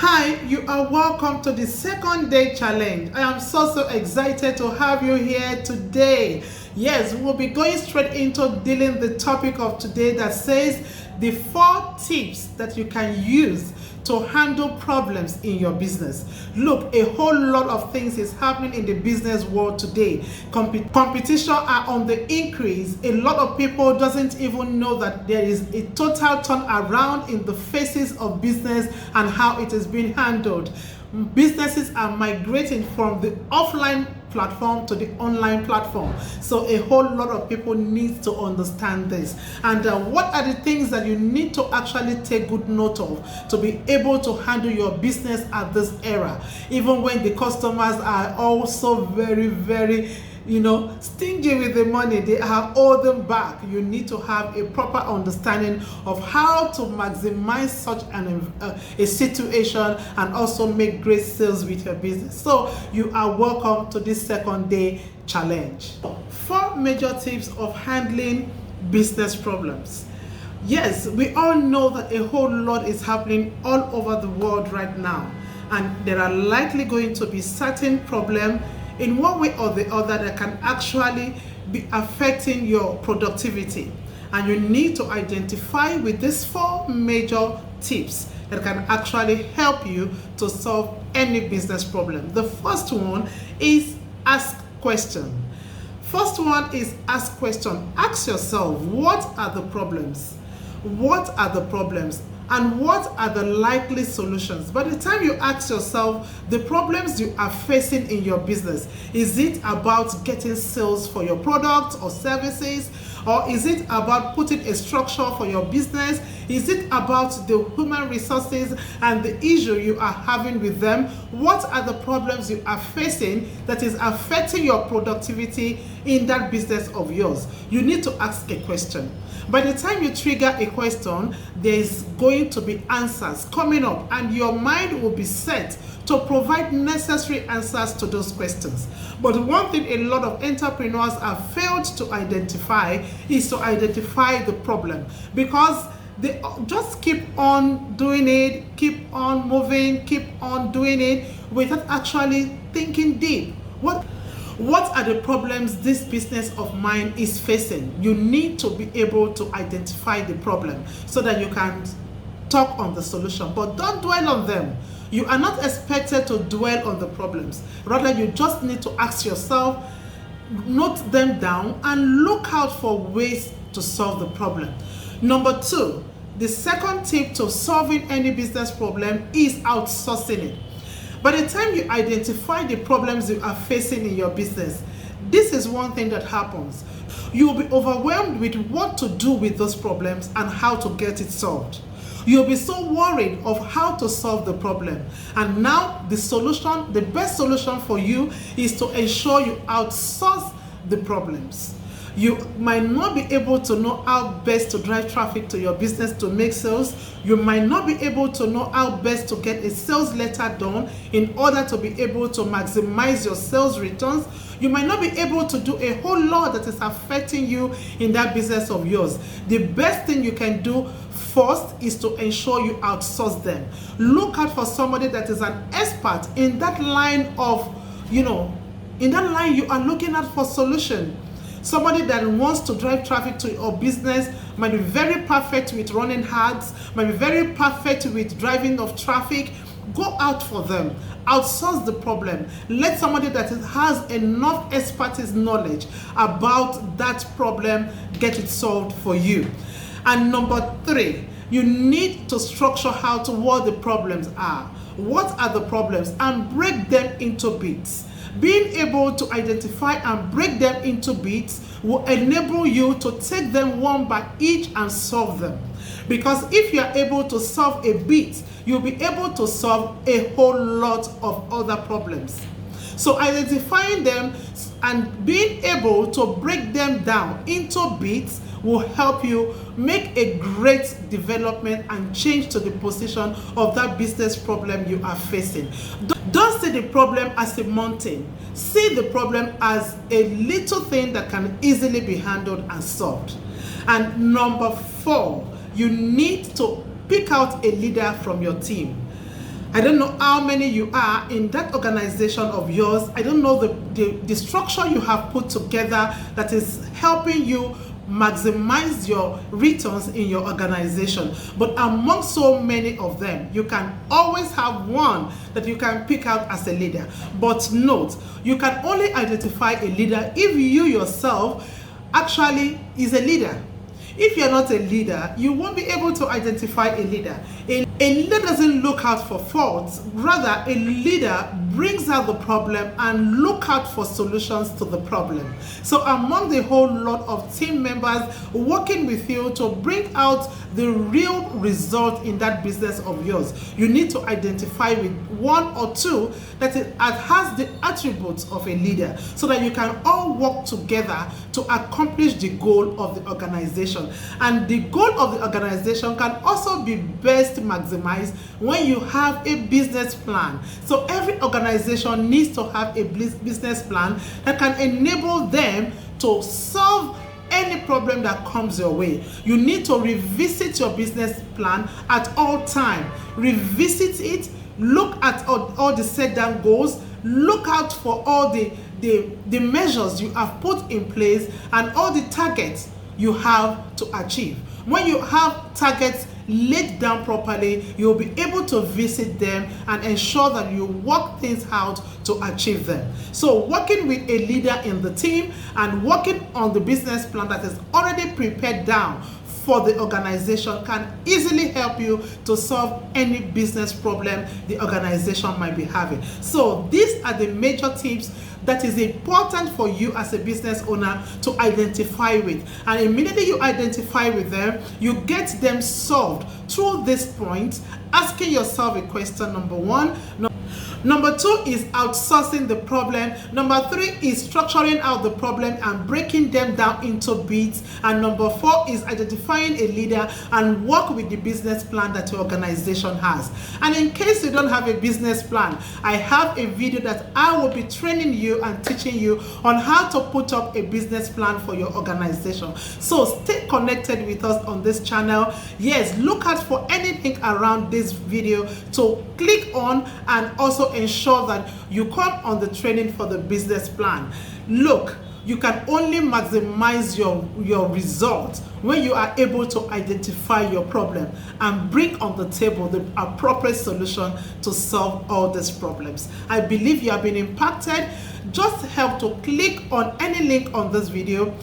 Hi, you are welcome to the second day challenge. I am so excited to have you here today. Yes, we'll be going straight into dealing the topic of today that says the 4 tips that you can use to handle problems in your business. Look, a whole lot of things is happening in the business world today. Competition are on the increase. A lot of people doesn't even know that there is a total turnaround in the faces of business and how it is being handled. Businesses are migrating from the offline platform to the online platform. So a whole lot of people need to understand this. And what are the things that you need to actually take good note of to be able to handle your business at this era, even when the customers are also very stingy with the money, they have all them back. You need to have a proper understanding of how to maximize such a situation and also make great sales with your business. So you are welcome to this second day challenge. 4 major tips of handling business problems. Yes, we all know that a whole lot is happening all over the world right now, and there are likely going to be certain problems in one way or the other that can actually be affecting your productivity. And you need to identify with these 4 major tips that can actually help you to solve any business problem. The first one is ask question. First one is ask question. Ask yourself, what are the problems? What are the problems? And what are the likely solutions? By the time you ask yourself the problems you are facing in your business, is it about getting sales for your products or services? Or is it about putting a structure for your business? Is it about the human resources and the issue you are having with them? What are the problems you are facing that is affecting your productivity in that business of yours? You need to ask a question. By the time you trigger a question, there is going to be answers coming up, and your mind will be set to provide necessary answers to those questions. But one thing a lot of entrepreneurs have failed to identify is to identify the problem, because they just keep on doing it, keep on moving, keep on doing it without actually thinking deep. What are the problems this business of mine is facing? You need to be able to identify the problem so that you can talk on the solution, but don't dwell on them. You are not expected to dwell on the problems. Rather, you just need to ask yourself, note them down, and look out for ways to solve the problem. Number 2, the second tip to solving any business problem is outsourcing it. By the time you identify the problems you are facing in your business, this is one thing that happens. You will be overwhelmed with what to do with those problems and how to get it solved. You'll be so worried of how to solve the problem. And now the solution, the best solution for you is to ensure you outsource the problems. You might not be able to know how best to drive traffic to your business to make sales. You might not be able to know how best to get a sales letter done in order to be able to maximize your sales returns. You might not be able to do a whole lot that is affecting you in that business of yours. The best thing you can do first is to ensure you outsource them. Look out for somebody that is an expert in that line of, in that line you are looking at for solution. Somebody that wants to drive traffic to your business might be very perfect with running ads, might be very perfect with driving of traffic. Go out for them. Outsource the problem. Let somebody that has enough expertise knowledge about that problem get it solved for you. And number 3, you need to structure out what the problems are. What are the problems? And break them into bits. Being able to identify and break them into bits will enable you to take them one by each and solve them. Because if you are able to solve a bit, you'll be able to solve a whole lot of other problems. So identifying them and being able to break them down into bits will help you make a great development and change to the position of that business problem you are facing. Don't see the problem as a mountain. See the problem as a little thing that can easily be handled and solved. And number 4, you need to pick out a leader from your team. I don't know how many you are in that organization of yours. I don't know the structure you have put together that is helping you maximize your returns in your organization. But among so many of them, you can always have one that you can pick out as a leader. But note, you can only identify a leader if you yourself actually is a leader. If you're not a leader, you won't be able to identify a leader. A leader doesn't look out for faults. Rather, a leader brings out the problem and look out for solutions to the problem. So among the whole lot of team members working with you to bring out the real result in that business of yours, you need to identify with one or two that has the attributes of a leader, so that you can all work together to accomplish the goal of the organization. And the goal of the organization can also be best maximized when you have a business plan. So every organization needs to have a business plan that can enable them to solve any problem that comes your way. You need to revisit your business plan at all time. Revisit it, look at all the set down goals, look out for all the measures you have put in place and all the targets you have to achieve. When you have targets laid down properly, you'll be able to visit them and ensure that you work things out to achieve them. So working with a leader in the team and working on the business plan that is already prepared down for the organization can easily help you to solve any business problem the organization might be having. So these are the major tips that is important for you as a business owner to identify with. And immediately you identify with them, you get them solved through this point, asking yourself a question. Number one. Number two is outsourcing the problem. Number three is structuring out the problem and breaking them down into bits. And number four is identifying a leader and work with the business plan that your organization has. And in case you don't have a business plan, I have a video that I will be training you and teaching you on how to put up a business plan for your organization. So stay connected with us on this channel. Yes, look out for anything around this video to click on and also ensure that you come on the training for the business plan. Look, you can only maximize your results when you are able to identify your problem and bring on the table the appropriate solution to solve all these problems. I believe you have been impacted. Just help to click on any link on this video.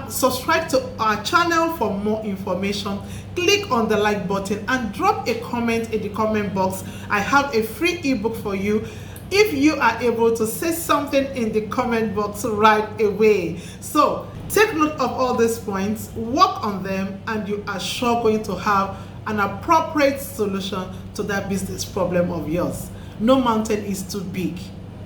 Subscribe to our channel for more information. Click on the like button and drop a comment in the comment box. I have a free ebook for you if you are able to say something in the comment box right away. So take note of all these points, work on them, and you are sure going to have an appropriate solution to that business problem of yours. No mountain is too big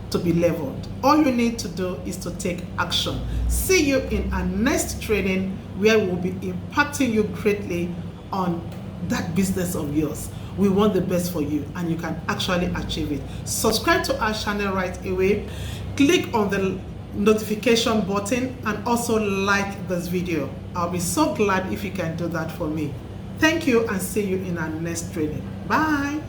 to be leveled. All you need to do is to take action. See you in our next training, where we'll be impacting you greatly on that business of yours. We want the best for you and you can actually achieve it. Subscribe to our channel right away. Click on the notification button and also like this video. I'll be so glad if you can do that for me. Thank you and see you in our next training. Bye.